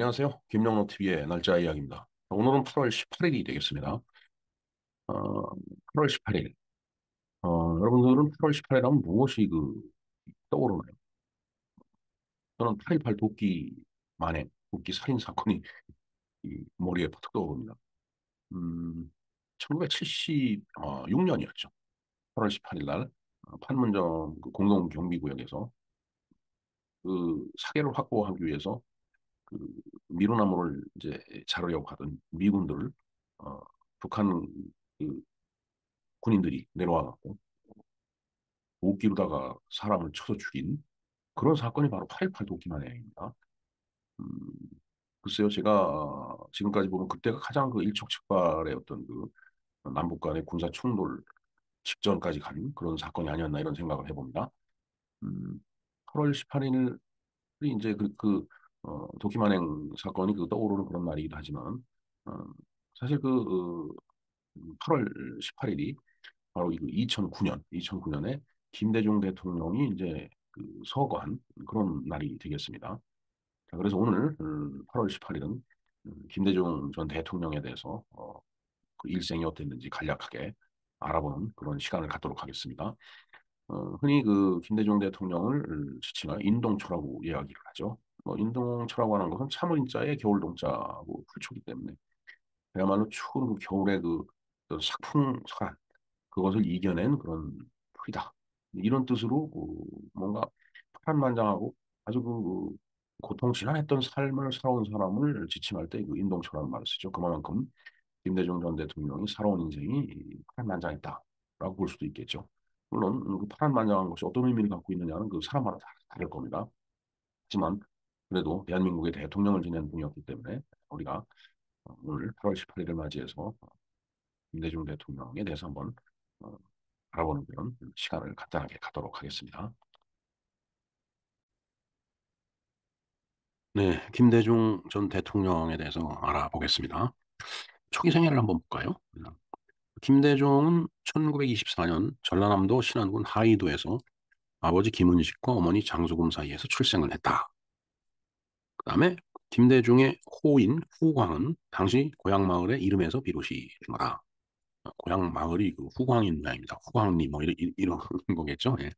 안녕하세요. 김영로 TV의 날짜 이야기입니다. 오늘은 8월 18일이 되겠습니다. 8월 18일. 여러분들은 8월 18일 하면 무엇이 떠오르나요? 저는 8.18 도끼 만행, 도끼 살인 사건이 머리에 퍼뜩 떠오릅니다. 음, 1976년이었죠. 8월 18일 날, 판문점 그 공동경비구역에서 사계를 확보하기 위해서 그 미루나무를 이제 자르려고 하던 미군들을 어, 북한 그 군인들이 내려와갖고 도끼로다가 사람을 쳐서 죽인 그런 사건이 바로 8.18 도끼만행입니다. 음, 글쎄요, 제가 지금까지 보면 그때가 가장 일촉즉발의 어떤 남북 간의 군사 충돌 직전까지 간 그런 사건이 아니었나 이런 생각을 해봅니다. 8월 18일이 이제 도끼만행 사건이 떠오르는 그런 날이기도 하지만 어, 사실 8월 18일이 바로 2009년에 김대중 대통령이 이제 서거한 그런 날이 되겠습니다. 자, 그래서 오늘 8월 18일은 김대중 전 대통령에 대해서 그 일생이 어땠는지 간략하게 알아보는 그런 시간을 갖도록 하겠습니다. 흔히 김대중 대통령을 지칭하여 인동초라고 이야기를 하죠. 인동초라고 하는 것은 참을인자에 겨울동자고 풀초기 때문에 그야말로 추운 겨울의 삭풍사 그것을 이겨낸 그런 풀이다. 이런 뜻으로 뭔가 파란만장하고 아주 고통지난했던 삶을 살아온 사람을 지칭할 때 인동초라는 말을 쓰죠. 그만큼 김대중 전 대통령이 살아온 인생이 파란만장했다라고 볼 수도 있겠죠. 물론 파란만장한 것이 어떤 의미를 갖고 있느냐는 사람마다 다를 겁니다. 하지만 그래도 대한민국의 대통령을 지낸 분이었기 때문에 우리가 오늘 8월 18일을 맞이해서 김대중 대통령에 대해서 한번 어, 알아보는 그런 시간을 간단하게 갖도록 하겠습니다. 네, 김대중 전 대통령에 대해서 알아보겠습니다. 초기 생애를 한번 볼까요? 김대중은 1924년 전라남도 신안군 하이도에서 아버지 김은식과 어머니 장수금 사이에서 출생을 했다. 그 다음에 김대중의 호인 후광은 당시 고향 마을의 이름에서 비롯이 된 거다. 고향 마을이 후광인 모양입니다. 후광리 뭐 이런 거겠죠. 예.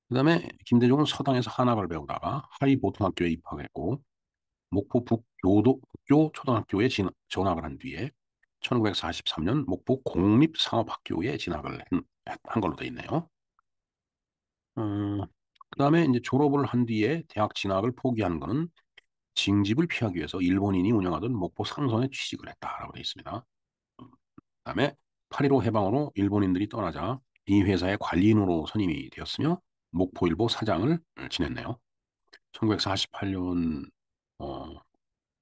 그다음에 김대중은 서당에서 한학을 배우다가 하이보통학교에 입학했고 목포 북교 초등학교에 전학을 한 뒤에 1943년 목포 공립상업학교에 진학을 한 걸로 돼 있네요. 그다음에 이제 졸업을 한 뒤에 대학 진학을 포기한 거는 징집을 피하기 위해서 일본인이 운영하던 목포 상선에 취직을 했다라고 돼 있습니다. 그다음에 8.15 해방으로 일본인들이 떠나자 이 회사의 관리인으로 선임이 되었으며 목포일보 사장을 지냈네요. 1948년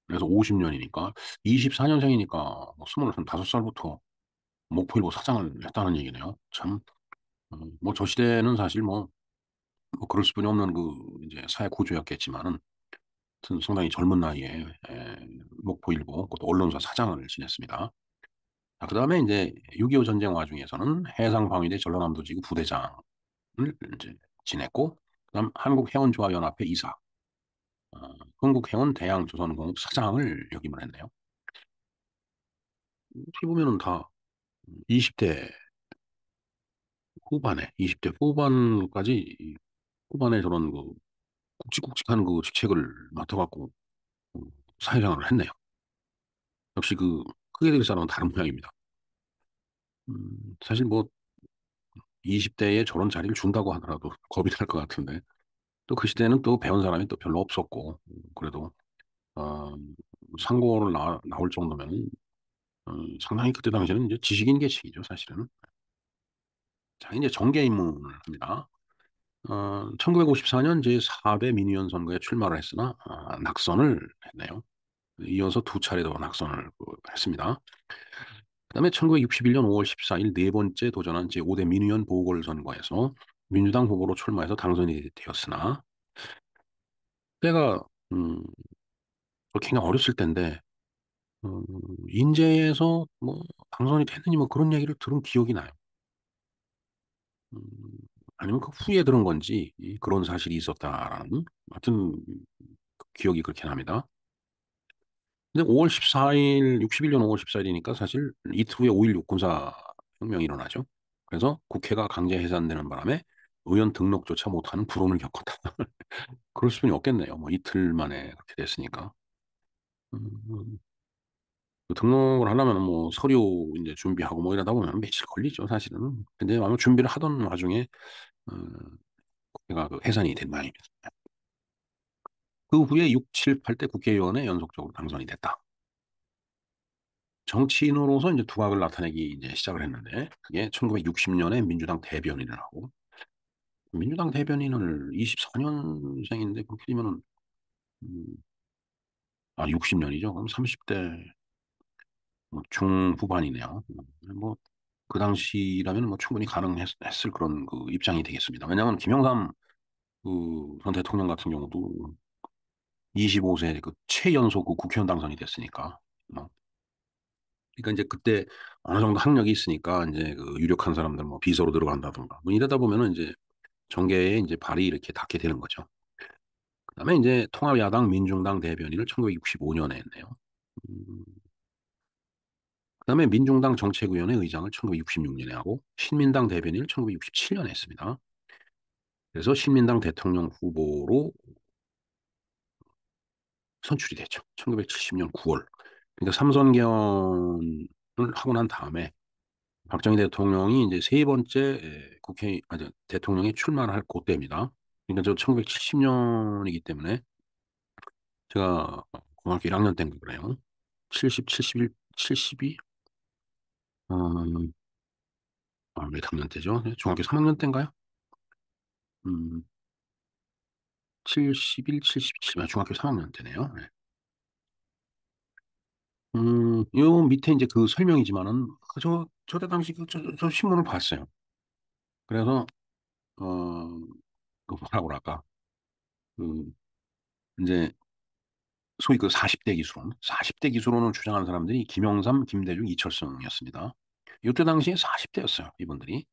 그래서 50년이니까 24년생이니까 뭐 25살부터 목포일보 사장을 했다는 얘기네요. 참, 뭐 저 시대는 사실 뭐 그럴 수뿐이 없는 이제 사회 구조였겠지만은 하여튼 상당히 젊은 나이에 목포일보 그것도 언론사 사장을 지냈습니다. 자, 그다음에 이제 6.25 전쟁 와중에서는 해상방위대 전라남도지구 부대장을 이제 지냈고 그다음 한국해운조합연합회 이사, 어, 흥국해운 대양조선공업 사장을 역임을 했네요. 어떻게 보면은 다 20대 후반에 20대 후반까지 후반에 저런 굵직굵직한 직책을 맡아갖고 어, 사회생활을 했네요. 역시 크게 될 사람은 다른 모양입니다. 사실 뭐 20대에 저런 자리를 준다고 하더라도 겁이 날 것 같은데 또 그 시대에는 또 배운 사람이 또 별로 없었고 그래도 어, 상고를 나올 정도면 상당히 그때 당시에는 이제 지식인 계층이죠 사실은. 자 이제 정계 입문을 합니다. 1954년 제4대 민의원 선거에 출마를 했으나 낙선을 했네요. 이어서 두 차례 더 낙선을 했습니다. 그다음에 1961년 5월 14일 네 번째 도전한 제5대 민의원 보궐선거에서 민주당 후보로 출마해서 당선이 되었으나 때가 굉장히 어렸을 때인데 음, 인재에서 뭐 당선이 됐느니 뭐 그런 얘기를 들은 기억이 나요. 음, 아니면 그 후에 들은 건지 그런 사실이 있었다라는 하여튼 기억이 그렇게 납니다. 근데 5월 14일, 61년 5월 14일이니까 사실 이틀 후에 5.16 군사혁명이 일어나죠. 그래서 국회가 강제 해산되는 바람에 의원 등록조차 못하는 불운을 겪었다. 그럴 수는 없겠네요. 뭐 이틀 만에 그렇게 됐으니까. 음, 그 등록을 하려면 뭐 서류 이제 준비하고 뭐 이러다 보면 며칠 걸리죠, 사실은. 근데 아마 준비를 하던 와중에 어, 국회가 그 해산이 된 모양입니다. 그 후에 6, 7, 8대 국회의원에 연속적으로 당선이 됐다. 정치인으로서 이제 두각을 나타내기 이제 시작을 했는데 그게 1960년에 민주당 대변인을 하고 민주당 대변인을 24년생인데 그렇게 되면은 음, 60년이죠. 그럼 30대 중후반이네요. 뭐 그 당시라면 뭐 충분히 가능했을 그런 그 입장이 되겠습니다. 왜냐하면 김영삼 그 전 대통령 같은 경우도 25세 그 최연소 그 국회의원 당선이 됐으니까. 뭐 그러니까 이제 그때 어느 정도 학력이 있으니까 이제 그 유력한 사람들 뭐 비서로 들어간다든가 뭐 이러다 보면은 이제 정계에 이제 발이 이렇게 닿게 되는 거죠. 그다음에 이제 통합야당 민중당 대변인을 1965년에 했네요. 음, 그다음에 민중당 정책위원회 의장을 1966년에 하고 신민당 대변인을 1967년에 했습니다. 그래서 신민당 대통령 후보로 선출이 됐죠. 1970년 9월. 그러니까 삼선견을 하고 난 다음에 박정희 대통령이 이제 세 번째 대통령이 출마를 할 그때입니다. 그러니까 저 1970년이기 때문에 제가 고등학교 1학년 때인가 그래요. 70, 71, 72? 음, 몇 학년 때죠? 중학교 3학년 때인가요? 음, 71, 77, 중학교 3학년 때네요. 네. 요 밑에 이제 그 설명이지만은, 저때 당시 저 신문을 봤어요. 그래서, 그 뭐라고 그럴까. 그, 이제, 소위 그 40대 기수론, 40대 기수론을 주장하는 사람들이 김영삼, 김대중, 이철성이었습니다. 이때 당시에 40대였어요, 이분들이.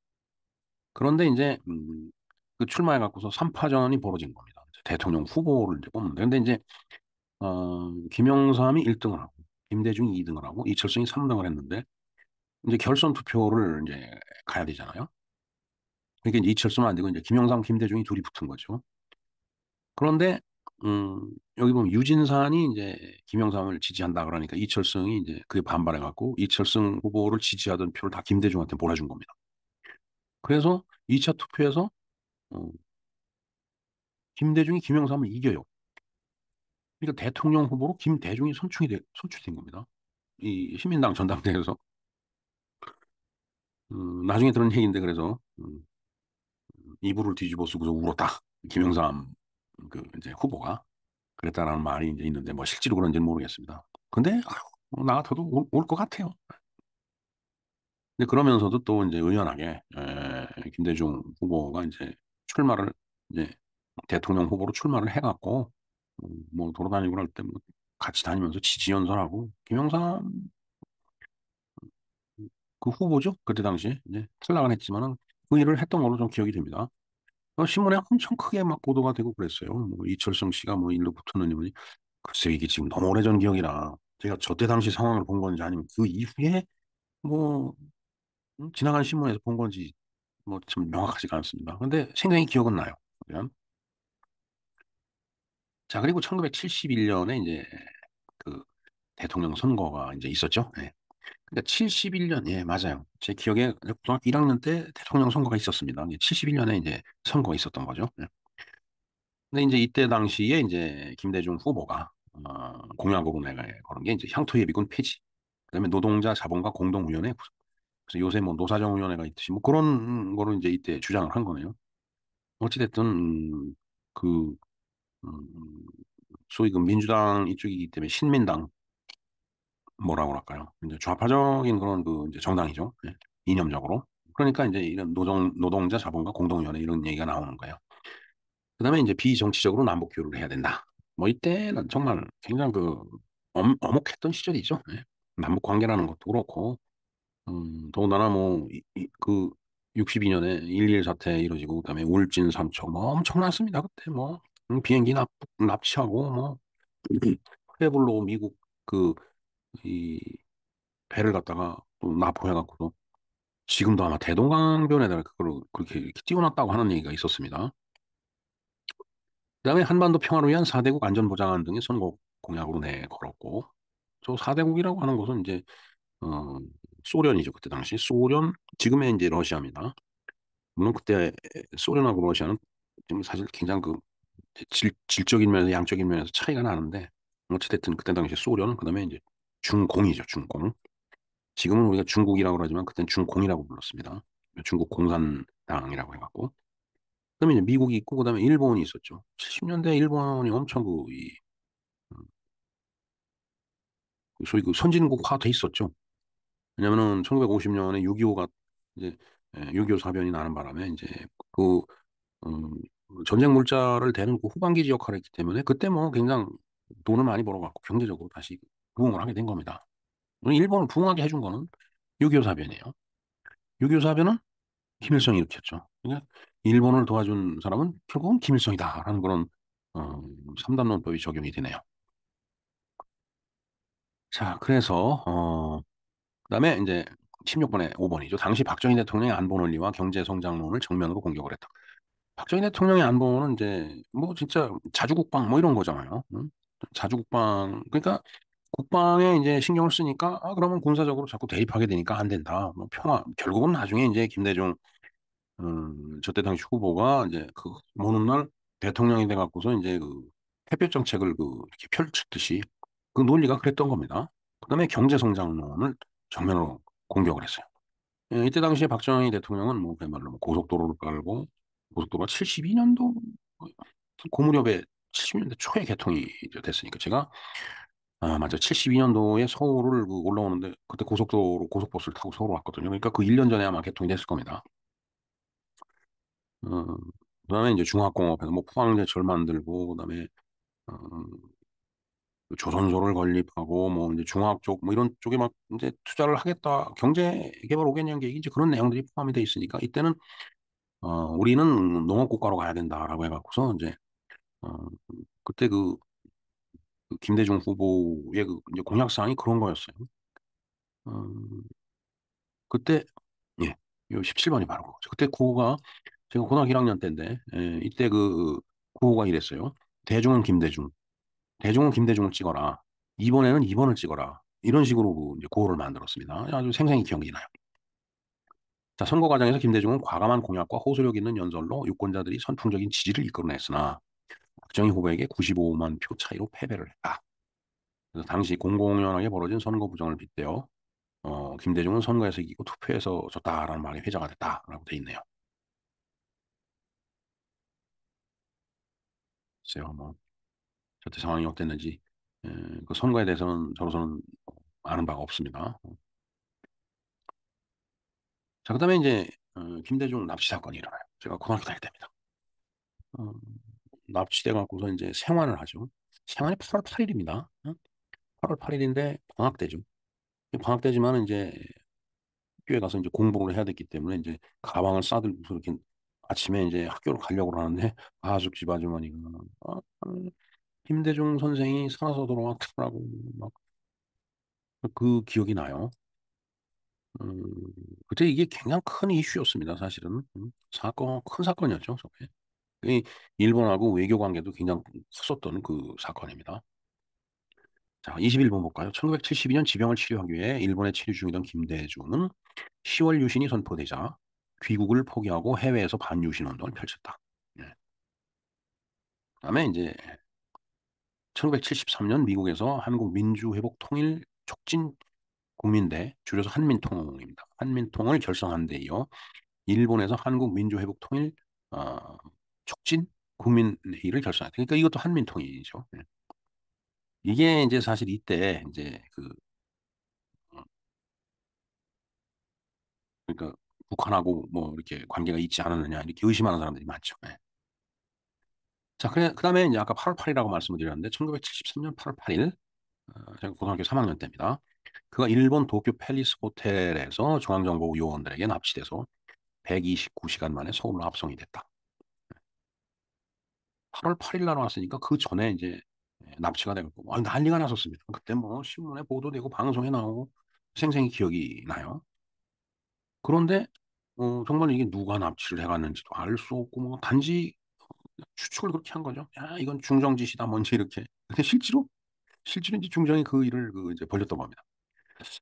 그런데 이제, 그 출마해 갖고서 3파전이 벌어진 겁니다. 대통령 후보를 이제 뽑는데. 근데 이제, 김영삼이 1등을 하고, 김대중이 2등을 하고, 이철성이 3등을 했는데, 이제 결선 투표를 이제 가야 되잖아요. 그러니까 이제 이철성은 안 되고, 이제 김영삼, 김대중이 둘이 붙은 거죠. 그런데, 여기 보면 유진산이 이제 김영삼을 지지한다 그러니까 이철성이 이제 그게 반발해 갖고, 이철성 후보를 지지하던 표를 다 김대중한테 몰아준 겁니다. 그래서 2차 투표에서, 어, 김대중이 김영삼을 이겨요. 그러니까 대통령 후보로 김대중이 선출된 겁니다. 이 시민당 전당대회에서. 나중에 들은 얘기인데 그래서 이불을 뒤집어 쓰고서 울었다. 김영삼 그 이제 후보가 그랬다라는 말이 이제 있는데 뭐 실제로 그런지는 모르겠습니다. 근데 나 같아도 올 것 같아요. 근데 그러면서도 또 이제 의연하게 김대중 후보가 이제 출마를 이제 대통령 후보로 출마를 해갖고 뭐 돌아다니고 그럴 때 뭐 같이 다니면서 지지 연설하고 김영삼 그 후보죠. 그때 당시에 이제 탈락은 했지만은 그 일을 했던 걸로 좀 기억이 됩니다. 신문에 엄청 크게 막 보도가 되고 그랬어요. 뭐 이철성 씨가 뭐 일로 붙었느니 뭐니. 글쎄요, 이게 지금 너무 오래전 기억이라 제가 저 때 당시 상황을 본 건지 아니면 그 이후에 뭐 지나간 신문에서 본 건지 뭐 참 명확하지가 않습니다. 근데 생생히 기억은 나요. 그러면 자 그리고 1971년에 이제 그 대통령 선거가 이제 있었죠. 예. 그러니까 71년, 예, 맞아요. 제 기억에 고등학교 1학년 때 대통령 선거가 있었습니다. 71년에 이제 선거가 있었던 거죠. 예. 근데 이제 이때 당시에 이제 김대중 후보가 공약으로 내가 거는 게 이제 향토예비군 폐지, 그다음에 노동자 자본과 공동위원회 구성. 그래서 요새 뭐 노사정위원회가 있듯이 뭐 그런 거를 이제 이때 주장을 한 거네요. 어찌됐든 그 음, 소위 그 민주당 이쪽이기 때문에 신민당 뭐라고 할까요? 이제 좌파적인 그런 그 이제 정당이죠. 예, 이념적으로. 그러니까 이제 이런 노동자 자본과 공동위원회 이런 얘기가 나오는 거예요. 그다음에 이제 비정치적으로 남북 교류를 해야 된다. 뭐 이때는 정말 굉장히 그 엄혹했던 시절이죠. 예. 남북 관계라는 것도 그렇고, 더군다나 뭐 그 62년에 1.1 사태 이루어지고 그다음에 울진 삼척 뭐 엄청났습니다. 그때 뭐 비행기 납치하고 뭐 푸에블로 미국 그, 이, 배를 갖다가 또 납포해갖고도 지금도 아마 대동강변에다가 그걸 그렇게 이렇게 띄워놨다고 하는 얘기가 있었습니다. 그다음에 한반도 평화를 위한 4대국 안전보장안 등의 선거 공약으로 내걸었고, 저 4대국이라고 하는 것은 이제, 어, 소련이죠. 그때 당시. 소련, 지금의 이제 러시아입니다. 물론 그때 소련하고 러시아는 지금 사실 굉장히 그 질적인 면에서 양적인 면에서 차이가 나는데, 어찌됐든 그때 당시 소련, 그다음에 이제 중공이죠. 중공. 지금은 우리가 중국이라고 그러지만 그때는 중공이라고 불렀습니다. 중국 공산당이라고 해갖고. 그다음에 이제 미국이 있고 그다음에 일본이 있었죠. 70년대 일본이 엄청 소위 그 선진국화 돼 있었죠. 왜냐면은 1950년에 6.25가 이제 6.25 사변이 나는 바람에 이제 그 음, 전쟁 물자를 대는 그 후방기지 역할을 했기 때문에 그때 뭐 굉장히 돈을 많이 벌어갖고 경제적으로 다시 부흥을 하게 된 겁니다. 일본을 부흥하게 해준 거는 6.25 사변이에요. 6.25 사변은 김일성이 일으켰죠. 그러니까 일본을 도와준 사람은 결국은 김일성이다라는 그런 어, 3단론법이 적용이 되네요. 자, 그래서 그다음에 이제 16번에 5번이죠. 당시 박정희 대통령의 안보 논리와 경제 성장론을 정면으로 공격을 했다. 박정희 대통령의 안보는 이제 뭐 진짜 자주국방 뭐 이런 거잖아요. 응? 자주국방 그러니까 국방에 이제 신경을 쓰니까 그러면 군사적으로 자꾸 대립하게 되니까 안 된다. 뭐 평화 결국은 나중에 이제 김대중 저때 당시 후보가 이제 그 어느 날 대통령이 돼 갖고서 이제 그 햇볕 정책을 그 이렇게 펼쳤듯이 그 논리가 그랬던 겁니다. 그다음에 경제 성장론을 정면으로 공격을 했어요. 이때 당시에 박정희 대통령은 뭐 그야말로 뭐 고속도로를 깔고 고속도로가 72년도 그 무렵에 70년대 초에 개통이 됐으니까 제가 맞아 72년도에 서울을 그 올라오는데 그때 고속버스를 타고 서울 왔거든요. 그러니까 그 1년 전에 아마 개통이 됐을 겁니다. 어, 그다음에 이제 중화공업에서 뭐 포항제철 만들고 그다음에 어, 그 조선소를 건립하고 뭐 이제 중화학 쪽 뭐 이런 쪽에 막 이제 투자를 하겠다 경제 개발 5개년 계획 이제 그런 내용들이 포함이 돼 있으니까 이때는 우리는 농업국가로 가야 된다라고 해갖고서 이제 어, 그때 그 김대중 후보의 그 이제 공약 사항이 그런 거였어요. 어, 그때 예, 요 17번이 바로 그거죠. 그때 구호가 제가 고등학교 1학년 때인데 이때 그 구호가 이랬어요. 대중은 김대중, 대중은 김대중을 찍어라. 이번에는 2번을 찍어라. 이런 식으로 그 이제 구호를 만들었습니다. 아주 생생히 기억이 나요. 자, 선거 과정에서 김대중은 과감한 공약과 호소력 있는 연설로 유권자들이 선풍적인 지지를 이끌어냈으나 박정희 후보에게 95만 표 차이로 패배를 했다. 그래서 당시 공공연하게 벌어진 선거 부정을 빗대어 김대중은 선거에서 이기고 투표에서 졌다라는 말이 회자가 됐다라고 돼 있네요. 글쎄요, 뭐 저때 상황이 어땠는지 에, 그 선거에 대해서는 저로서는 아는 바가 없습니다. 자, 그다음에 이제 김대중 납치 사건이 일어나요. 제가 고등학교 다닐 때입니다. 어, 납치돼 갖고서 이제 생환을 하죠. 생환이 8월 8일입니다. 8월 8일인데 방학 때죠. 방학 때지만 이제 학교에 가서 이제 공부를 해야 됐기 때문에 이제 가방을 싸들고 이렇게 아침에 이제 학교를 가려고 하는데 아숙집 아주머니가 김대중 선생이 살아서 돌아왔더라고 막 그 기억이 나요. 음, 그때 이게 굉장히 큰 이슈였습니다. 사실은 큰 사건이었죠. 저게. 이 일본하고 외교 관계도 굉장히 컸었던 그 사건입니다. 자, 21번 볼까요? 1972년 지병을 치료하기 위해 일본에 체류 중이던 김대중은 10월 유신이 선포되자 귀국을 포기하고 해외에서 반유신 운동을 펼쳤다. 예. 그다음에 이제 1973년 미국에서 한국 민주회복 통일 촉진 국민대 줄여서 한민통입니다. 한민통을 결성한 데 이어 일본에서 한국 민주회복 통일 어, 촉진 국민회의를 결성했다. 그러니까 이것도 한민통이죠. 예. 이게 이제 사실 이때 이제 어, 그러니까 북한하고 뭐 이렇게 관계가 있지 않았느냐 이렇게 의심하는 사람들이 많죠. 예. 자, 그다음에 이제 아까 8월 8일이라고 말씀을 드렸는데 1973년 8월 8일 제가 고등학교 3학년 때입니다. 그가 일본 도쿄 팰리스 호텔에서 중앙정보 요원들에게 납치돼서 129시간 만에 서울로 압송이 됐다. 8월 8일 날 왔으니까 그 전에 이제 납치가 돼갖고 난리가 났었습니다. 그때 뭐 신문에 보도되고 방송에 나오고 생생히 기억이 나요. 그런데 정말 이게 누가 납치를 해갔는지도 알 수 없고 뭐 단지 추측을 그렇게 한 거죠. 야, 이건 중정짓이다 뭔지 이렇게. 근데 실제로 이제 중정이 그 일을 이제 벌였던 겁니다.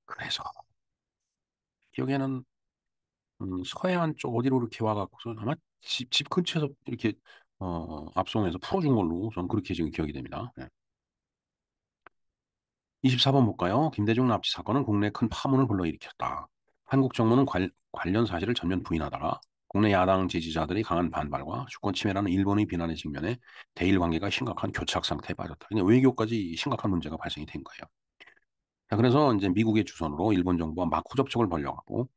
그래서 기억에는 서해안 쪽 어디로 이렇게 와갖고서 아마 집 근처에서 이렇게 압송해서 풀어준 걸로 저는 그렇게 지금 기억이 됩니다. 네. 24번 볼까요? 김대중 납치 사건은 국내에 큰 파문을 불러일으켰다. 한국 정부는 관련 사실을 전면 부인하다가 국내 야당 지지자들이 강한 반발과 주권 침해라는 일본의 비난에 직면해 대일 관계가 심각한 교착 상태에 빠졌다. 그러니까 외교까지 심각한 문제가 발생이 된 거예요. 자, 그래서 이제 미국의 주선으로 일본 정부와 마쿠 접촉을 벌려가고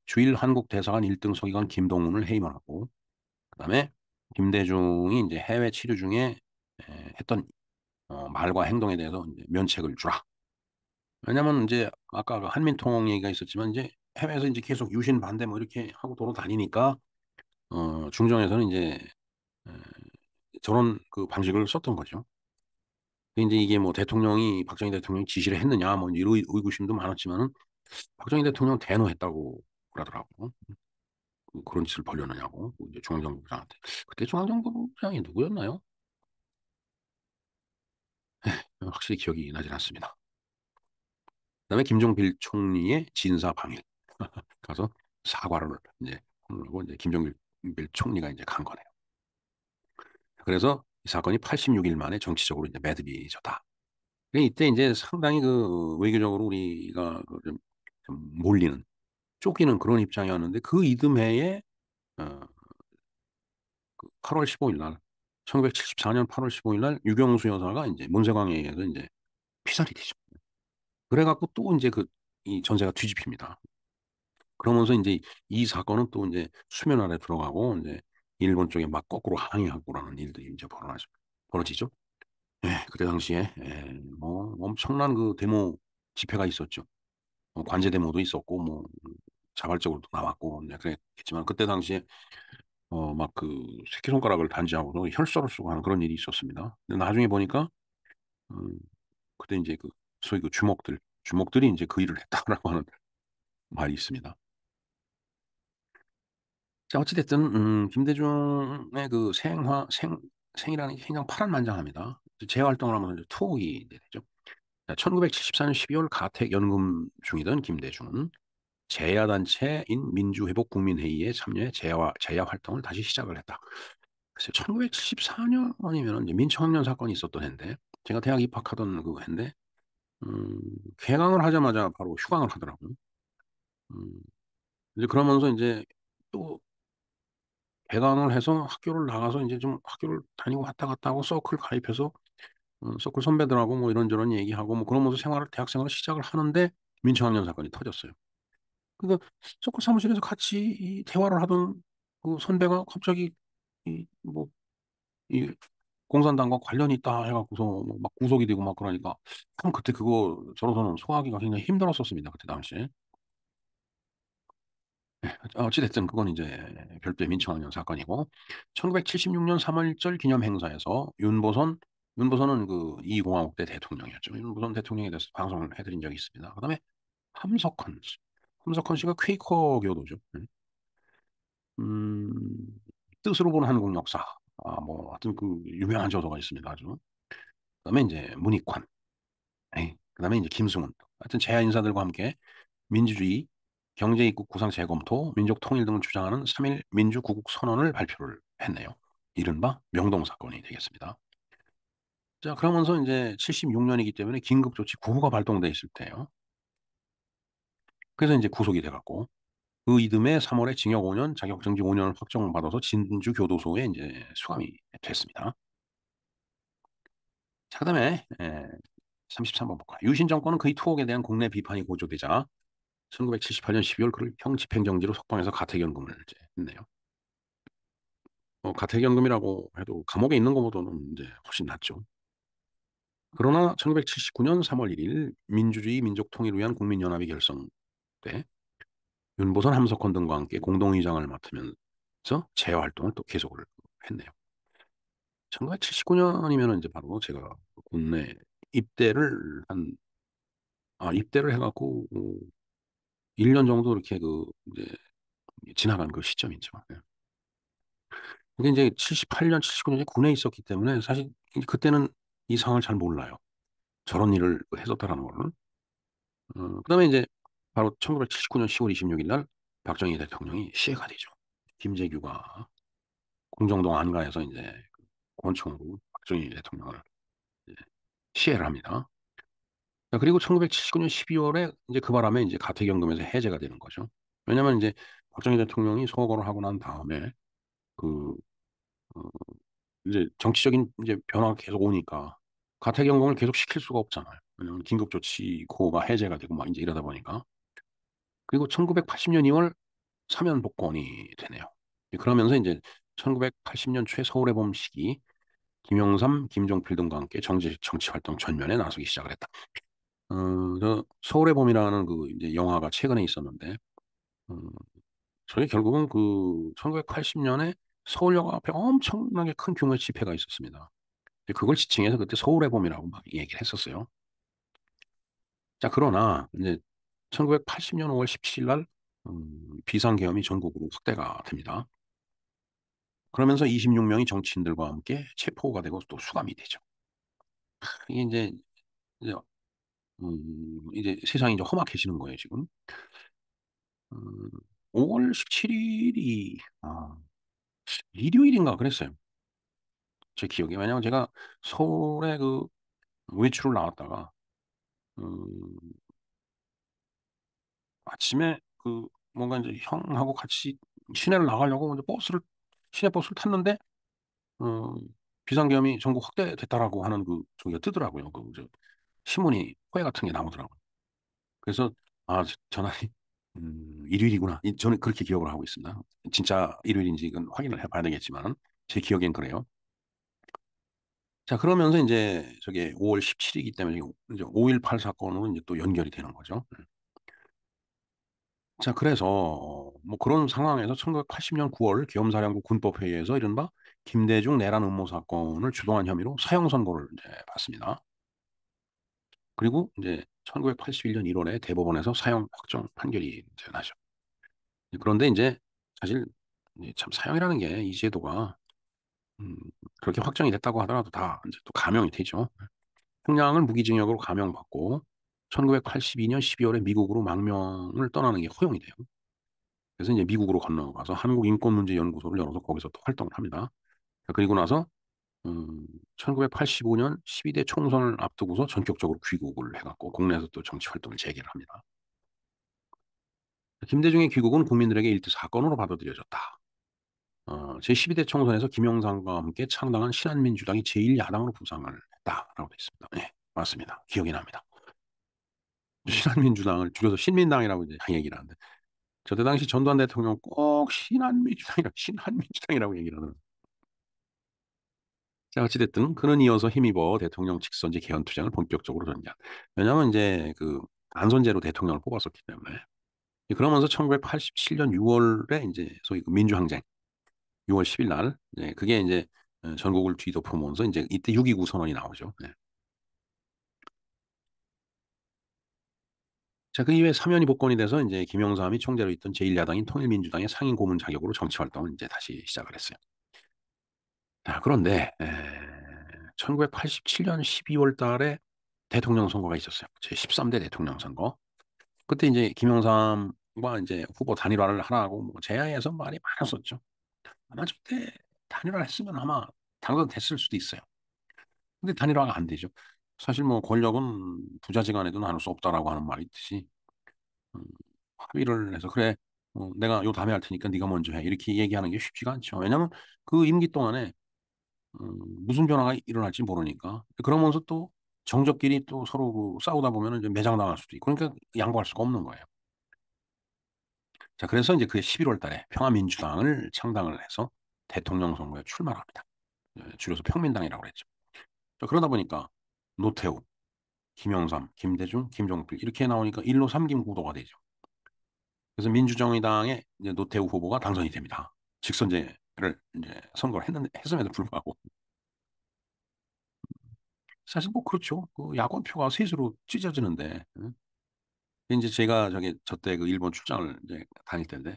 주일 한국 대사관 1등 서기관 김동훈을 해임을 하고 그다음에 김대중이 이제 해외 치료 중에 했던 말과 행동에 대해서 이제 면책을 주라. 왜냐면 이제 아까 그 한민통 얘기가 있었지만 이제 해외에서 이제 계속 유신 반대 뭐 이렇게 하고 돌아다니니까 중정에서는 이제 에, 저런 그 방식을 썼던 거죠. 근데 이제 이게 뭐 대통령이 박정희 대통령이 지시를 했느냐 뭐 이런 의구심도 많았지만은 박정희 대통령 대노했다고 그러더라고. 그런 짓을 벌였느냐고 이제 중앙정보부장한테. 그때 중앙정보부장이 누구였나요? 확실히 기억이 나질 않습니다. 그다음에 김종필 총리의 진사 방일 가서 사과를 이제 하고 이제 김종필 총리가 이제 간 거네요. 그래서 이 사건이 86일 만에 정치적으로 이제 매듭이 졌다. 이때 이제 상당히 그 외교적으로 우리가 좀 몰리는 쫓기는 그런 입장이었는데 그 이듬해에 어, 8월 15일 날 1974년 8월 15일 날 유경수 여사가 이제 문세광에 의해서 이제 피살이 되죠. 그래갖고 또 이제 이 전세가 뒤집힙니다. 그러면서 이제 이 사건은 또 이제 수면 아래 들어가고 이제 일본 쪽에 막 거꾸로 항의하고 그러는 일들이 이제 벌어지죠. 예, 그때 당시에 뭐 엄청난 그 데모 집회가 있었죠. 관제 데모도 있었고 뭐 자발적으로도 나왔고 네, 그랬겠지만 그때 당시에 막 그 새끼손가락을 단지하고도 혈서를 쓰고 하는 그런 일이 있었습니다. 근데 나중에 보니까 음, 그때 이제 그 소위 그 주목들이 이제 그 일을 했다라고 하는 말이 있습니다. 자, 어찌됐든, 김대중의 그 생이라는 게 굉장히 파란만장합니다. 재활동을 하면서 이제 투옥이 되죠. 1974년 12월 가택연금 중이던 김대중은 재야단체인 민주회복국민회의에 참여해 재야 활동을 다시 시작을 했다. 그래서 1974년이면 이제 민청학년 사건이 있었던 해인데, 제가 대학 입학하던 그 해인데, 음, 개강을 하자마자 바로 휴강을 하더라고요. 음, 이제 그러면서 이제 또 개강을 해서 학교를 나가서 이제 좀 학교를 다니고 왔다 갔다 하고 서클 가입해서 서클 선배들하고 뭐 이런저런 얘기하고 뭐 그러면서 대학 생활을 시작을 하는데 민청학년 사건이 터졌어요. 그러니까 서클 사무실에서 같이 이 대화를 하던 그 선배가 갑자기 뭐 이 공산당과 관련이 있다 해갖고서 뭐막 구속이 되고 막 그러니까 참 그때 그거 저로서는 소화하기가 굉장히 힘들었었습니다. 그때 당시에. 어찌됐든 그건 이제 별도의 민청학년 사건이고 1976년 3월절 기념 행사에서 윤보선은 그 이공화국 때 대통령이었죠. 윤보선 대통령에 대해서 방송을 해드린 적이 있습니다. 그다음에 함석헌 씨가 퀘이커 교도죠. 음, 뜻으로 보는 한국 역사. 뭐 하여튼 그 유명한 저서가 있습니다. 아주. 그다음에 이제 문익환. 그다음에 이제 김승훈. 하여튼 재야 인사들과 함께 민주주의, 경제입국 구상 재검토, 민족 통일 등을 주장하는 3일 민주구국 선언을 발표를 했네요. 이른바 명동 사건이 되겠습니다. 자, 그러면서 이제 76년이기 때문에 긴급조치 9호가 발동돼 있을 때요. 그래서 이제 구속이 돼갖고 그 이듬해 3월에 징역 5년, 자격정지 5년을 확정받아서 진주교도소에 이제 수감이 됐습니다. 자, 그다음에 33번 볼까요? 유신 정권은 그의 투옥에 대한 국내 비판이 고조되자 1978년 12월 그를 형집행정지로 석방해서 가택연금을 이제 했네요. 가택연금이라고 해도 감옥에 있는 것보다는 이제 훨씬 낫죠. 그러나 1979년 3월 1일 민주주의 민족통일을 위한 국민연합이 결성돼 윤보선 함석헌 등과 함께 공동의장을 맡으면서 재활동을 또 계속을 했네요. 1979년이면 이제 바로 제가 군내 입대를 입대를 해갖고 1년 정도 이렇게 이제 지나간 그 시점이죠. 예. 근데 이제 78년, 79년에 군에 있었기 때문에 사실 그때는 이 상황을 잘 몰라요. 저런 일을 했었다라는 거를. 그다음에 이제 바로 1979년 10월 26일 날 박정희 대통령이 시해가 되죠. 김재규가 공정동 안가에서 이제 권총으로 박정희 대통령을 이제 시해를 합니다. 자, 그리고 1979년 12월에 이제 그 바람에 이제 가택연금에서 해제가 되는 거죠. 왜냐면 이제 박정희 대통령이 서거를 하고 난 다음에 그 어, 이제 정치적인 이제 변화가 계속 오니까 가택연금을 계속 시킬 수가 없잖아요. 왜냐면 긴급조치고가 해제가 되고 막 이제 이러다 보니까. 그리고 1980년 2월 사면 복권이 되네요. 그러면서 이제 1980년 초에 서울의 봄 시기 김영삼, 김종필 등과 함께 정치 활동 전면에 나서기 시작을 했다. 저 서울의 봄이라는 그 이제 영화가 최근에 있었는데, 저희 결국은 그 1980년에 서울역 앞에 엄청나게 큰 규모의 집회가 있었습니다. 그걸 지칭해서 그때 서울의 봄이라고 막 얘기를 했었어요. 자, 그러나 이제 1980년 5월 17일 날 비상계엄이 전국으로 확대가 됩니다. 그러면서 26명이 정치인들과 함께 체포가 되고 또 수감이 되죠. 이게 이제, 이제 세상이 이제 험악해지는 거예요, 지금. 음, 5월 17일이 일요일인가 그랬어요. 제 기억에. 왜냐면 제가 서울에 그 외출을 나왔다가 음, 아침에 그 뭔가 이제 형하고 같이 시내를 나가려고 먼저 시내 버스를 탔는데 어, 비상계엄이 전국 확대됐다라고 하는 그 저기가 뜨더라고요. 신문이 호해 같은 게 나오더라고요. 그래서 전날이 일요일이구나. 저는 그렇게 기억을 하고 있습니다. 진짜 일요일인지 이건 확인을 해봐야 되겠지만 제 기억엔 그래요. 자, 그러면서 이제 저게 5월 17일이기 때문에 이제 5.18 사건으로 이제 또 연결이 되는 거죠. 자, 그래서 뭐 그런 상황에서 1980년 9월 계엄사령부 군법회의에서 이른바 김대중 내란 음모 사건을 주동한 혐의로 사형 선고를 이제 받습니다. 그리고 이제 1981년 1월에 대법원에서 사형 확정 판결이 이제 나죠. 그런데 이제 사실 이제 참 사형이라는 게 이 제도가 음, 그렇게 확정이 됐다고 하더라도 다 이제 또 감형이 되죠. 형량을 무기징역으로 감형받고 1982년 12월에 미국으로 망명을 떠나는 게 허용이 돼요. 그래서 이제 미국으로 건너가서 한국인권문제연구소를 열어서 거기서 또 활동을 합니다. 그리고 나서 1985년 12대 총선을 앞두고서 전격적으로 귀국을 해갖고 국내에서 또 정치 활동을 재개를 합니다. 김대중의 귀국은 국민들에게 일대 사건으로 받아들여졌다. 제12대 총선에서 김영삼과 함께 창당한 신한민주당이 제1야당으로 부상을 했다라고 되어 있습니다. 네, 맞습니다. 기억이 납니다. 신한민주당을 줄여서 신민당이라고 이제 얘기를 하는데 저때 당시 전두환 대통령 꼭 신한민주당이라고 얘기를 하는. 자, 어찌됐든 그는 이어서 힘입어 대통령 직선제 개헌 투쟁을 본격적으로 전개한. 왜냐하면 이제 그 안선제로 대통령을 뽑았었기 때문에. 그러면서 1987년 6월에 이제 소위 그 민주항쟁 6월 10일 날 그게 이제 전국을 뒤덮으면서 이제 이때 6.29 선언이 나오죠. 네. 자, 그 이후에 사면이 복권이 돼서 이제 김영삼이 총재로 있던 제1야당인 통일민주당의 상임 고문 자격으로 정치 활동을 이제 다시 시작을 했어요. 자, 그런데 1987년 12월 달에 대통령 선거가 있었어요. 제 13대 대통령 선거. 그때 이제 김영삼과 이제 후보 단일화를 하라고 뭐 제야에서 말이 많았었죠. 아마 저때 단일화를 했으면 아마 당선됐을 수도 있어요. 근데 단일화가 안 되죠. 사실 뭐 권력은 부자지간에도 나눌 수 없다라고 하는 말이 있듯이 음, 합의를 해서 그래 내가 요 다음에 할 테니까 네가 먼저 해 이렇게 얘기하는 게 쉽지가 않죠. 왜냐하면 그 임기 동안에 무슨 변화가 일어날지 모르니까 그러면서 또 정적끼리 또 서로 그 싸우다 보면 이제 매장당할 수도 있고 그러니까 양보할 수가 없는 거예요. 자, 그래서 이제 그 11월 달에 평화민주당을 창당을 해서 대통령 선거에 출마를 합니다. 줄여서 평민당이라고 그랬죠. 자, 그러다 보니까 노태우, 김영삼, 김대중, 김종필 이렇게 나오니까 일로 삼김 구도가 되죠. 그래서 민주정의당의 이제 노태우 후보가 당선이 됩니다. 직선제를 이제 선거를 했음에도 불구하고 사실 뭐 그렇죠. 그 야권표가 셋으로 찢어지는데. 응? 이제 제가 저때 그 일본 출장을 이제 다닐 때인데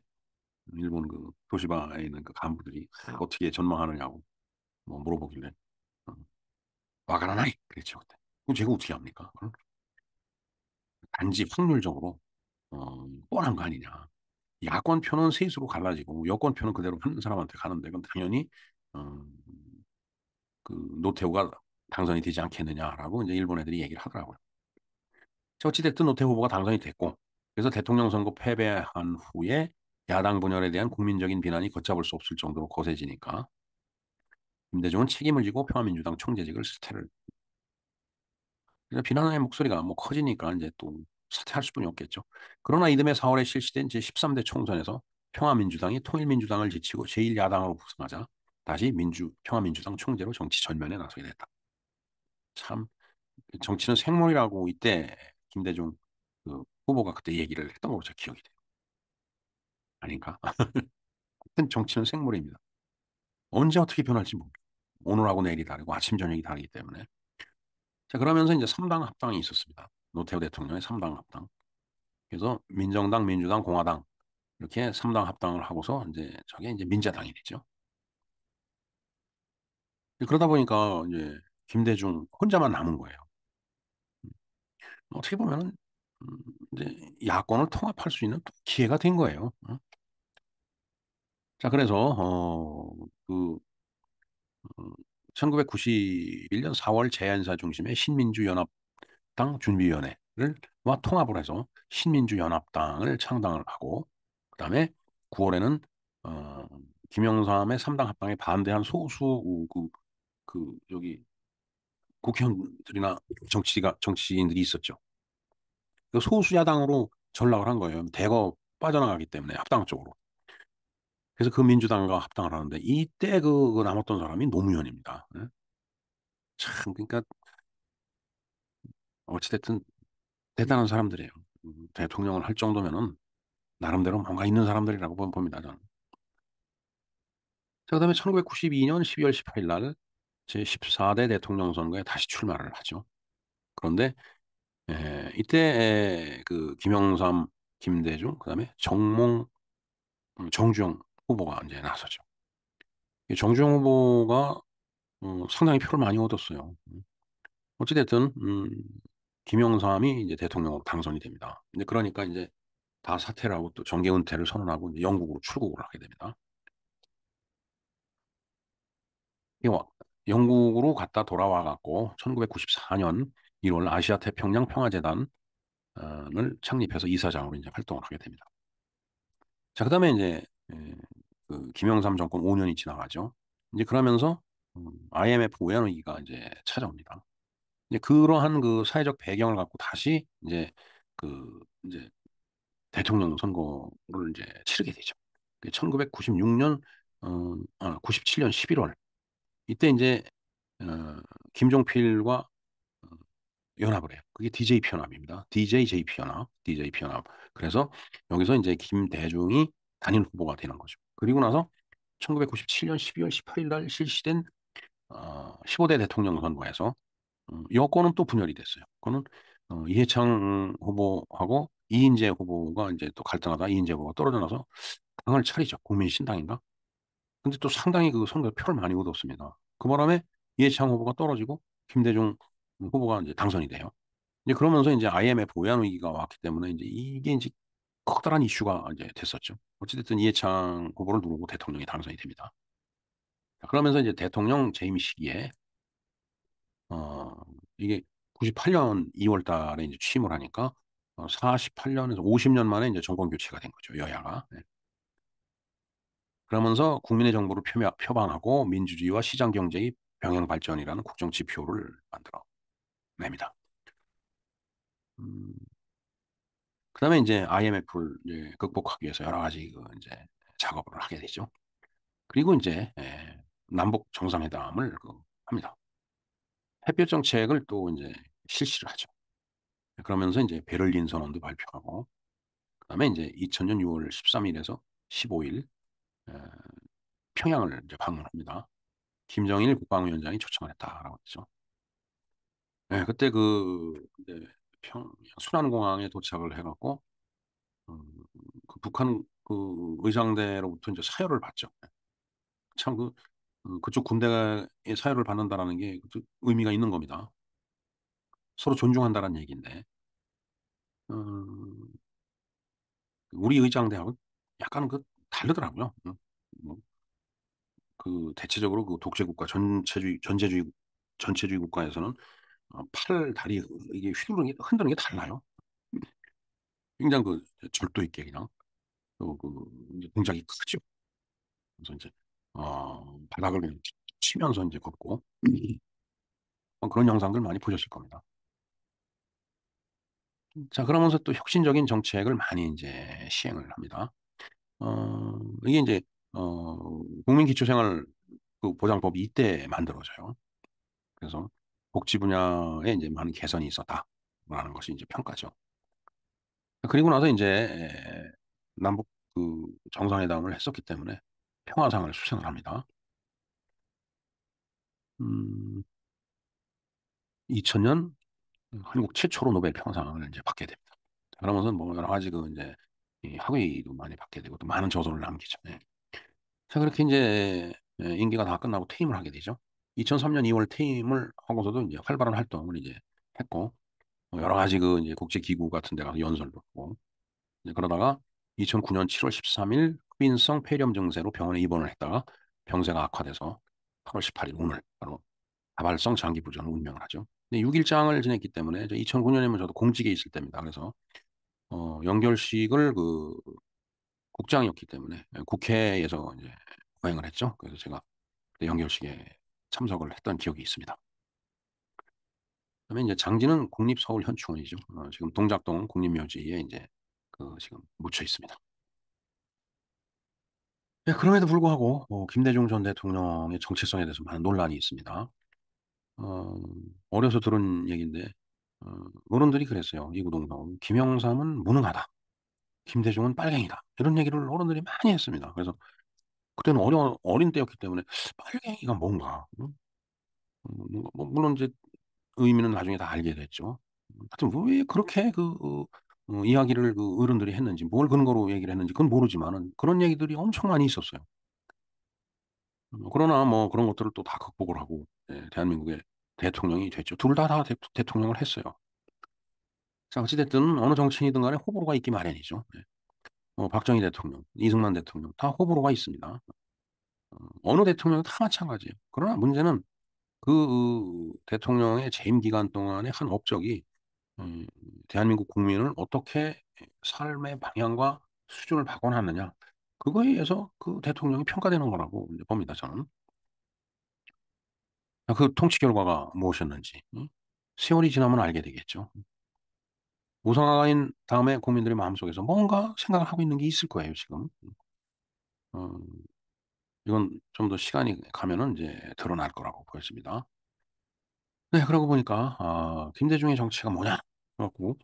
일본 그 도시바에 있는 그 간부들이 어떻게 전망하느냐고 뭐 물어보길래 어, 와가라나이 그랬죠 그때. 그럼 제가 어떻게 합니까? 단지 확률적으로 뻔한 거 아니냐. 야권표는 셋으로 갈라지고 여권표는 그대로 한 사람한테 가는데 그건 당연히 어, 그 노태우가 당선이 되지 않겠느냐라고 이제 일본 애들이 얘기를 하더라고요. 어찌됐든 노태우 후보가 당선이 됐고 그래서 대통령 선거 패배한 후에 야당 분열에 대한 국민적인 비난이 걷잡을 수 없을 정도로 거세지니까 김대중은 책임을 지고 평화민주당 총재직을 사퇴를. 그러니까 비난의 목소리가 뭐 커지니까 이제 또 사퇴할 수뿐이 없겠죠. 그러나 이듬해 4월에 실시된 제13대 총선에서 평화민주당이 통일민주당을 지치고 제1야당으로 부상하자 다시 평화민주당 총재로 정치 전면에 나서게 됐다. 참 정치는 생물이라고 이때 김대중 그 후보가 그때 얘기를 했던 걸로 제 기억이 돼요. 아닌가? 하여튼 정치는 생물입니다. 언제 어떻게 변할지 모르고 오늘하고 내일이 다르고 아침 저녁이 다르기 때문에. 자, 그러면서 이제 3당 합당이 있었습니다. 노태우 대통령의 3당 합당. 그래서 민정당, 민주당, 공화당 이렇게 3당 합당을 하고서 이제 저게 이제 민자당이 됐죠. 그러다 보니까 이제 김대중 혼자만 남은 거예요. 어떻게 보면은 음, 이제 야권을 통합할 수 있는 또 기회가 된 거예요. 자, 그래서 그 1991년 4월 제안사 중심의 신민주연합당 준비위원회를 와 통합을 해서 신민주연합당을 창당을 하고 그다음에 9월에는 어, 김영삼의 3당 합당에 반대한 소수 여기 국회의원들이나 정치인들이 있었죠. 그 소수 야당으로 전락을 한 거예요. 대거 빠져나가기 때문에 합당 쪽으로. 그래서 그 민주당과 합당을 하는데 이때 그 남았던 사람이 노무현입니다. 예? 참 그러니까 어찌됐든 대단한 사람들이에요. 대통령을 할 정도면은 나름대로 뭔가 있는 사람들이라고 봅니다. 저는. 자, 그다음에 1992년 12월 18일 날 제14대 대통령 선거에 다시 출마를 하죠. 그런데 이때 그 김영삼, 김대중, 그다음에 정주영 후보가 이제 나서죠. 이 정주영 후보가 상당히 표를 많이 얻었어요. 어찌됐든 김영삼이 이제 대통령으로 당선이 됩니다. 이제 그러니까 이제 다 사퇴를 하고 또 정계 은퇴를 선언하고 이제 영국으로 출국을 하게 됩니다. 영국으로 갔다 돌아와 갖고 1994년 1월 아시아 태평양 평화재단을 창립해서 이사장으로 이제 활동을 하게 됩니다. 자, 그다음에 이제 그 김영삼 정권 5년이 지나가죠. 이제 그러면서 IMF 외환위기가 이제 찾아옵니다. 이제 그러한 그 사회적 배경을 갖고 다시 이제 대통령 선거를 이제 치르게 되죠. 1996년 97년 11월 이때 이제 어, 김종필과 연합을 해요. 그게 DJ 연합입니다. DJ-JP 연합, DJ 연합. 그래서 여기서 이제 김대중이 단일 후보가 되는 거죠. 그리고 나서 1997년 12월 18일 날 실시된 15대 대통령 선거에서 여권은 또 분열이 됐어요. 그거는 이해창 후보하고 이인재 후보가 이제 또 갈등하다 이인재 후보가 떨어져 나서 당을 차리죠. 국민신당인가? 근데 또 상당히 그 선거에 표를 많이 얻었습니다. 그 바람에 이해창 후보가 떨어지고 김대중 후보가 이제 당선이 돼요. 이제 그러면서 이제 IMF 외환 위기가 왔기 때문에 이제 이게 이제 커다란 이슈가 이제 됐었죠. 어찌됐든 이해창 후보를 누르고 대통령이 당선이 됩니다. 그러면서 이제 대통령 재임 시기에 어 이게 98년 2월 달에 이제 취임을 하니까 48년에서 50년 만에 이제 정권 교체가 된 거죠. 여야가. 네. 그러면서 국민의 정부를 표방하고 민주주의와 시장 경제의 병행 발전이라는 국정 지표를 만들어 냅니다. 음, 그다음에 이제 IMF를 이제 극복하기 위해서 여러 가지 그 이제 작업을 하게 되죠. 그리고 이제 남북 정상회담을 합니다. 햇볕 정책을 또 이제 실시를 하죠. 그러면서 이제 베를린 선언도 발표하고 그다음에 이제 2000년 6월 13일에서 15일 평양을 이제 방문합니다. 김정일 국방위원장이 초청을 했다라고 했죠. 네, 그때 이제 순안공항에 도착을 해갖고, 그 북한 의장대로부터 이제 사열을 받죠. 참 그쪽 군대의 사열을 받는다라는 게 의미가 있는 겁니다. 서로 존중한다는 얘기인데, 음, 우리 의장대하고 약간 다르더라고요. 뭐, 대체적으로 독재국가, 전체주의 국가에서는 팔, 다리 이게 휘두르는 게, 흔드는 게 달라요. 굉장히 절도 있게 그냥 이제 동작이 크죠. 그래서 이제 바닥을 그냥 치면서 이제 걷고 그런 영상들 많이 보셨을 겁니다. 자, 그러면서 또 혁신적인 정책을 많이 이제 시행을 합니다. 이게 이제 국민기초생활 보장법이 이때 만들어져요. 그래서 복지 분야에 이제 많은 개선이 있었다라는 것이 이제 평가죠. 그리고 나서 이제 남북 정상회담을 했었기 때문에 평화상을 수상을 합니다. 2000년 한국 최초로 노벨 평화상을 이제 받게 됩니다. 그러면서 뭐 여러 가지 이제 이 학위도 많이 받게 되고 또 많은 저서를 남기죠. 예. 자, 그렇게 이제 임기가 다 끝나고 퇴임을 하게 되죠. 2003년 2월 퇴임을 하고서도 이제 활발한 활동을 이제 했고 여러 가지 이제 국제기구 같은 데 가서 연설도 하고 이제 그러다가 2009년 7월 13일 흡인성 폐렴 증세로 병원에 입원을 했다가 병세가 악화돼서 8월 18일 오늘 바로 다발성 장기 부전을 운명을 하죠. 근데 6일장을 지냈기 때문에 2009년이면 저도 공직에 있을 때입니다. 그래서 연결식을 국장이었기 때문에 국회에서 이제 거행을 했죠. 그래서 제가 그때 연결식에 참석을 했던 기억이 있습니다. 그다음에 이제 장지는 국립서울현충원이죠. 지금 동작동 국립묘지에 이제 지금 묻혀 있습니다. 네, 그럼에도 불구하고 김대중 전 대통령의 정체성에 대해서 많은 논란이 있습니다. 어려서 들은 얘기인데 어른들이 그랬어요. 이구동성 김영삼은 무능하다. 김대중은 빨갱이다. 이런 얘기를 어른들이 많이 했습니다. 그래서 그때는 어린 때였기 때문에 빨갱이가 뭔가 물론 이제 의미는 나중에 다 알게 됐죠. 하여튼 왜 그렇게 이야기를 어른들이 했는지 뭘 근거로 얘기를 했는지 그건 모르지만은 그런 얘기들이 엄청 많이 있었어요. 그러나 뭐 그런 것들을 또 다 극복을 하고 대한민국의 대통령이 됐죠. 둘 다 대통령을 했어요. 자, 어찌됐든 어느 정치인이든 간에 호불호가 있기 마련이죠. 박정희 대통령, 이승만 대통령 다 호불호가 있습니다. 어느 대통령도 다 마찬가지예요. 그러나 문제는 대통령의 재임 기간 동안의 한 업적이 음, 대한민국 국민을 어떻게 삶의 방향과 수준을 바꿔놨느냐. 그거에 의해서 그 대통령이 평가되는 거라고 이제 봅니다, 저는. 그 통치 결과가 무엇이었는지 세월이 지나면 알게 되겠죠. 우상화인 다음에 국민들의 마음속에서 뭔가 생각을 하고 있는 게 있을 거예요, 지금. 어, 이건 좀 더 시간이 가면은 이제 드러날 거라고 보여집니다. 네, 그러고 보니까 김대중의 정치가 뭐냐? 그래갖고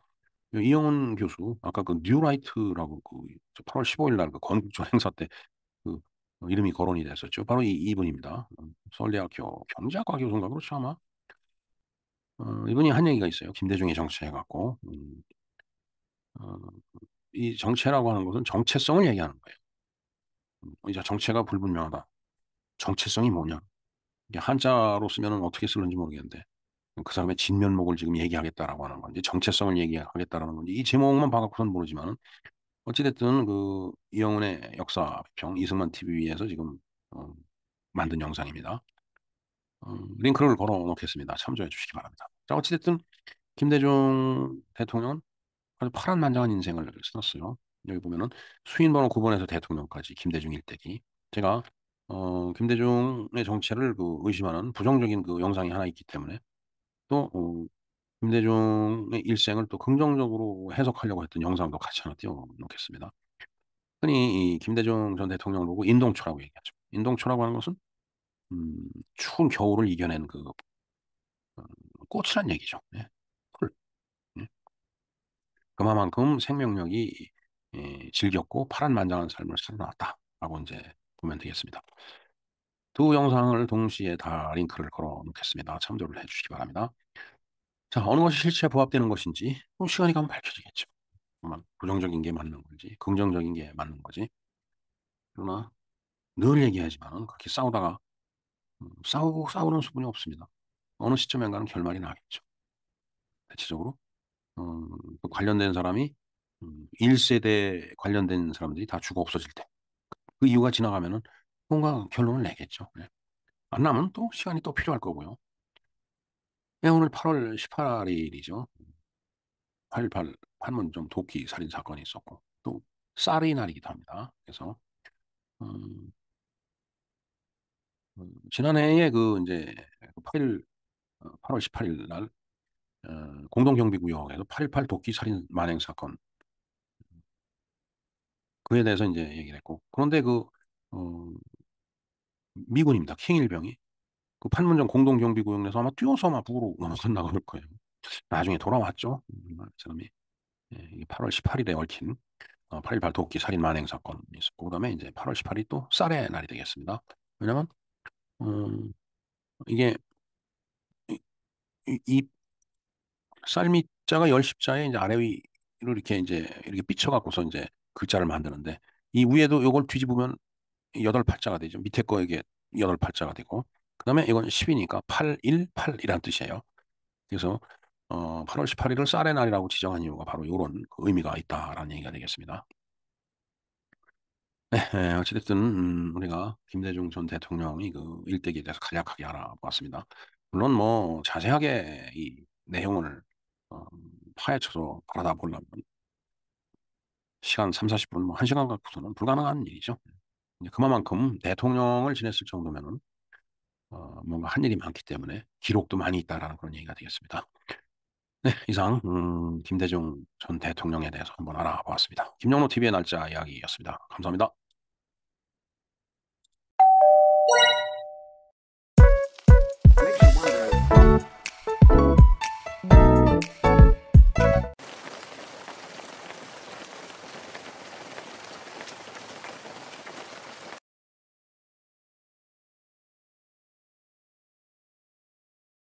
이영훈 교수 아까 뉴라이트라고 8월 15일 날 건국절 행사 때 그 이름이 거론이 됐었죠. 바로 이분입니다. 서울대학교 경제학과 교수인가 그렇죠 아마. 이분이 한 얘기가 있어요. 김대중의 정치 해갖고 어, 이 정체라고 하는 것은 정체성을 얘기하는 거예요. 이제 정체가 불분명하다. 정체성이 뭐냐? 이게 한자로 쓰면 어떻게 쓰는지 모르겠는데 그 사람의 진면목을 지금 얘기하겠다라고 하는 건지 정체성을 얘기하겠다라는 건지 이 제목만 봐갖고는 모르지만은 어찌됐든 이영훈의 역사평 이승만 TV에서 지금 어, 만든 영상입니다. 링크를 걸어 놓겠습니다. 참조해 주시기 바랍니다. 자, 어찌됐든 김대중 대통령은 아주 파란만장한 인생을 살았어요. 여기 보면은 수인번호 9번에서 대통령까지 김대중 일대기. 제가 김대중의 정체를 의심하는 부정적인 영상이 하나 있기 때문에 또 김대중의 일생을 또 긍정적으로 해석하려고 했던 영상도 같이 하나 띄워 놓겠습니다. 흔히 이 김대중 전 대통령을 보고 인동초라고 얘기하죠. 인동초라고 하는 것은 추운 겨울을 이겨낸 어, 꽃이란 얘기죠. 네. 풀. 네. 그만큼 생명력이 질겼고 파란만장한 삶을 살아났다라고 이제 보면 되겠습니다. 두 영상을 동시에 다 링크를 걸어 놓겠습니다. 참조를 해주시기 바랍니다. 자, 어느 것이 실체에 부합되는 것인지 시간이 가면 밝혀지겠죠. 정말 부정적인 게 맞는 건지, 긍정적인 게 맞는 거지. 그러나 늘 얘기하지만 그렇게 싸우다가 싸우고 싸우는 수준이 없습니다. 어느 시점인가는 결말이 나겠죠. 대체적으로 그 관련된 사람이 1세대 관련된 사람들이 다 죽어 없어질 때 그 이유가 지나가면은 뭔가 결론을 내겠죠. 네. 안 나면 또 시간이 또 필요할 거고요. 네, 오늘 8월 18일이죠. 8.18 판문점 도끼 살인 사건이 있었고 또 쌀의 날이기도 합니다. 그래서 음, 지난해에 그 이제 8월 18일 날 공동경비구역에서 8.18 도끼 살인 만행 사건 그에 대해서 이제 얘기를 했고 그런데 어, 미군입니다. 킹일병이 그 판문점 공동경비구역 내서 아마 뛰어서 아마 북으로 넘어갔나 그럴 거예요. 나중에 돌아왔죠. 이 사람이 8월 18일에 얽힌 8.18 도끼 살인 만행 사건이 있었고 그다음에 이제 8월 18일이 또 쌀의 날이 되겠습니다. 왜냐면 음, 이게 이, 이 쌀미자가 열십자에 이제 아래 위로 이렇게 삐쳐갖고서 이제 글자를 만드는데 이 위에도 이걸 뒤집으면 여덟 팔자가 되죠. 밑에 거 이게 여덟 팔자가 되고 그다음에 이건 10이니까 818이란 뜻이에요. 그래서 8월 18일을 쌀의 날이라고 지정한 이유가 바로 이런 의미가 있다라는 얘기가 되겠습니다. 네, 어찌됐든 우리가 김대중 전 대통령이 그 일대기에 대해서 간략하게 알아봤습니다. 물론 뭐 자세하게 이 내용을 어, 파헤쳐서 알아다 보려면 시간 3, 40분, 뭐 1시간 갖고서는 불가능한 일이죠. 이제 그만큼 대통령을 지냈을 정도면은 뭔가 한 일이 많기 때문에 기록도 많이 있다라는 그런 얘기가 되겠습니다. 네, 이상 김대중 전 대통령에 대해서 한번 알아보았습니다. 김영로 TV의 날짜 이야기였습니다. 감사합니다.